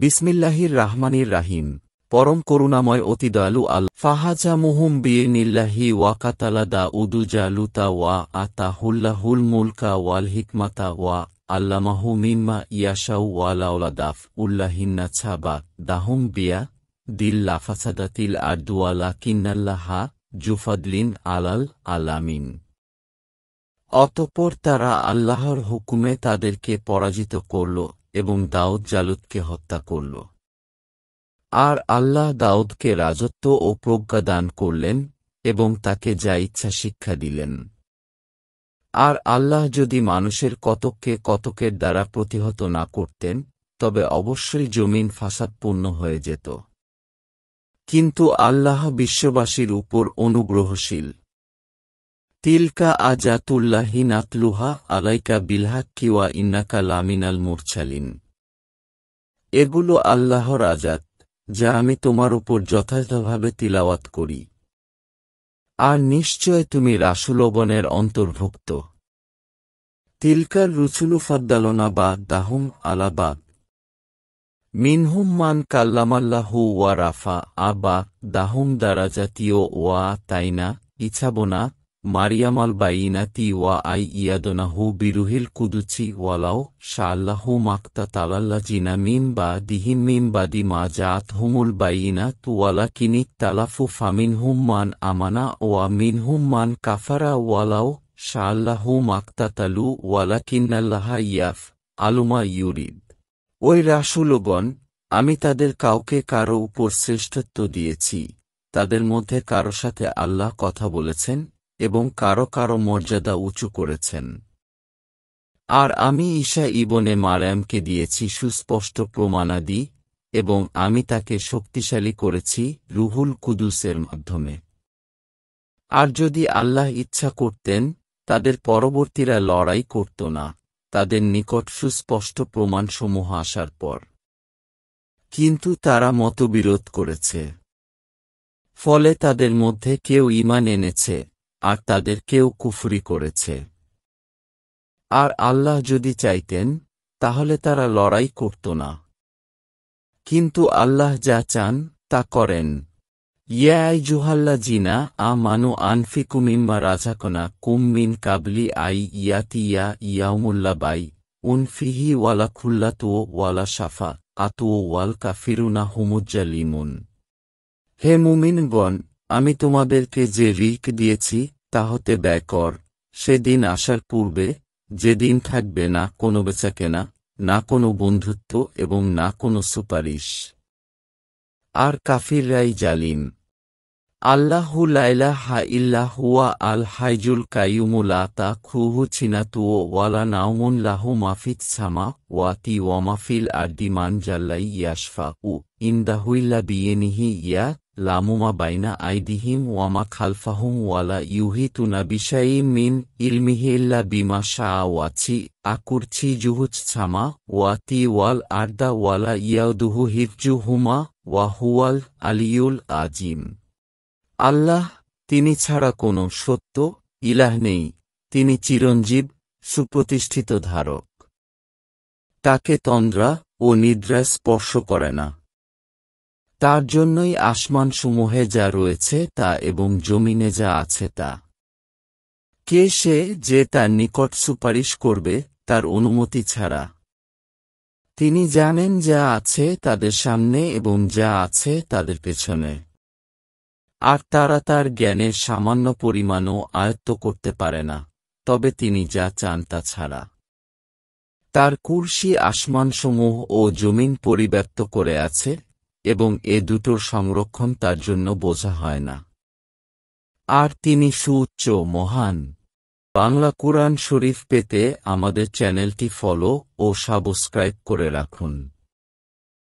বিসমিল্লাহির রাহমানির রাহিম। পরম করুণাময় অতি দয়ালু ফাহাজামুহুম বিইনিল্লাহি ওয়া কাতালা দাউদু জালুতা ওয়া আতাহুল্লাহুল মুলকা ওয়াল হিকমাতা ওয়া আল্লামাহু মিম্মা ইয়াশাউ ওয়া লাউলা দাফউল্লাহিন্না ছাবা দাহুম বিয়া দিল লাফাসাদাতিল আরদু ওয়ালাকিন্নাল্লাহা জুফাদলিন আলাল আলামিন। অতঃপর তারা আল্লাহর হুকুমে তাদেরকে পরাজিত করল এবং দাউদ জালুতকে হত্যা করল। আর আল্লাহ দাউদকে রাজত্ব ও প্রজ্ঞা দান করলেন এবং তাকে যা ইচ্ছা শিক্ষা দিলেন। আর আল্লাহ যদি মানুষের কতককে কতকের দ্বারা প্রতিহত না করতেন তবে অবশ্যই জমিন ফাসাদপূর্ণ হয়ে যেত। কিন্তু আল্লাহ বিশ্ববাসীর উপর অনুগ্রহশীল। তিলকা আজাতুল্লাহি নাতলুহা আলাইকা বিলহাক্কি ওয়া ইন্নাকা লামিনাল মুরসালিন। এগুলো আল্লাহর আযাত যা আমি তোমার উপর যথাযথভাবে তিলাওয়াত করি। আর নিশ্চয় তুমি রাসূলগণের অন্তর্ভুক্ত। তিলকার রুসুলু ফাদ্দালনা বা'দাহুম আলা বা'দ। মিনহুম মান কাল্লামাল্লাহু ওয়া রাফা'a বা'দাহুম দারাজাতিও ওয়া তাইনা ইছাবনা মারিয়ামাল বাইনাতি ওয়া আইয়াদনাহু বিরুহিল কুদুচি ওয়ালাউ শাআল্লাহু মাকতাতালাল্লাযিনা মিন বা'দিহিম মিন বাদি মা জাআতহুমুল বাইনাতু ওয়ালাকিনিক তালাফু ফামিনহুম মান আমানা ওয়া মিনহুম মান কাফারা ওয়ালাউ শাআল্লাহু মাকতাতালু ওয়ালাকিন্নাল্লাহা ইয়াফআলু মা ইউরিদ। ওই রাসূলগণ, আমি তাদের কাউকে কারো উপর শ্রেষ্ঠত্ব দিয়েছি, তাদের মধ্যে কারো সাথে আল্লাহ কথা বলেছেন এবং কারো কারো মর্যাদা উঁচু করেছেন। আর আমি ঈসা ইবনে মারয়ামকে দিয়েছি সুস্পষ্ট প্রমাণাদি এবং আমি তাকে শক্তিশালী করেছি রুহুল কুদুসের মাধ্যমে। আর যদি আল্লাহ ইচ্ছা করতেন তাদের পরবর্তীরা লড়াই করত না তাদের নিকট সুস্পষ্ট প্রমাণসমূহ আসার পর। কিন্তু তারা মতবিরোধ করেছে। ফলে তাদের মধ্যে কেউ ঈমান এনেছে আর তাদের কেউ কুফরি করেছে। আর আল্লাহ যদি চাইতেন তাহলে তারা লড়াই করত না। কিন্তু আল্লাহ যা চান তা করেন। ইয়া আইয়ুহাল্লাযিনা আমানু আনফিকু মিম্মা রাযাকনাকুম মিন কাবলি আই ইয়াতিয়া ইয়াউমুল লা বাইউন ফিহি ওয়ালা খুল্লাতু ওয়ালা শাফাআতু ওয়াল কাফিরুনা হুমুজ জালিমুন। হে মুমিনগণ, আমি তোমাদেরকে যে রিক দিয়েছি তা হতে ব্যয় কর সেদিন আসার পূর্বে, যেদিন থাকবে না কোনো বেচাকেনা, না কোনো বন্ধুত্ব এবং না কোনো সুপারিশ। আর কাফিররাই জালিম। আল্লাহু লা ইলাহা ইল্লা হুয়া আল হাইয়ুল কাইয়্যুমু লা তাখুযুহু সিনাতু ওয়ালা নাওমুন লাহু মা ফিস সামাওয়াতি ওয়া মা ফিল আরদি মান জাল্লা ইয়াশফাউ ইনদাহু ইল্লা বিইযনিহি ইয়ালামু মা বাইনা আইদিহিম ওয়া মা খালফাহুম ওয়ালা ইউহিতুনা বিশাইইম মিন ইলমিহি ইল্লা বিমা শাআ ওয়াসিআ কুরসিয়্যুহুস সামাওয়াতি ওয়াল আরদা ওয়ালা ইয়াউদুহু হিফযুহুমা ওয়া হুয়াল আলিয়্যুল আযীম। আল্লাহ, তিনি ছাড়া কোনো সত্য ইলাহ নেই, তিনি চিরঞ্জীব, সুপ্রতিষ্ঠিত ধারক। তাকে তন্দ্রা ও নিদ্রা স্পর্শ করে না। তার জন্যই আসমানসমূহে যা রয়েছে তা এবং জমিনে যা আছে তা। কে সে যে তার নিকট সুপারিশ করবে তার অনুমতি ছাড়া? তিনি জানেন যা আছে তাদের সামনে এবং যা আছে তাদের পেছনে। আর তারা তার জ্ঞানের সামান্য পরিমাণও আয়ত্ত করতে পারে না, তবে তিনি যা চান তা ছাড়া। তার কুরসি আসমানসমূহ ও জমিন পরিব্যাপ্ত করে আছে এবং এ দুটোর সংরক্ষণ তার জন্য বোঝা হয় না। আর তিনি সুউচ্চ মহান। বাংলা কুরআন শরীফ পেতে আমাদের চ্যানেলটি ফলো ও সাবস্ক্রাইব করে রাখুন।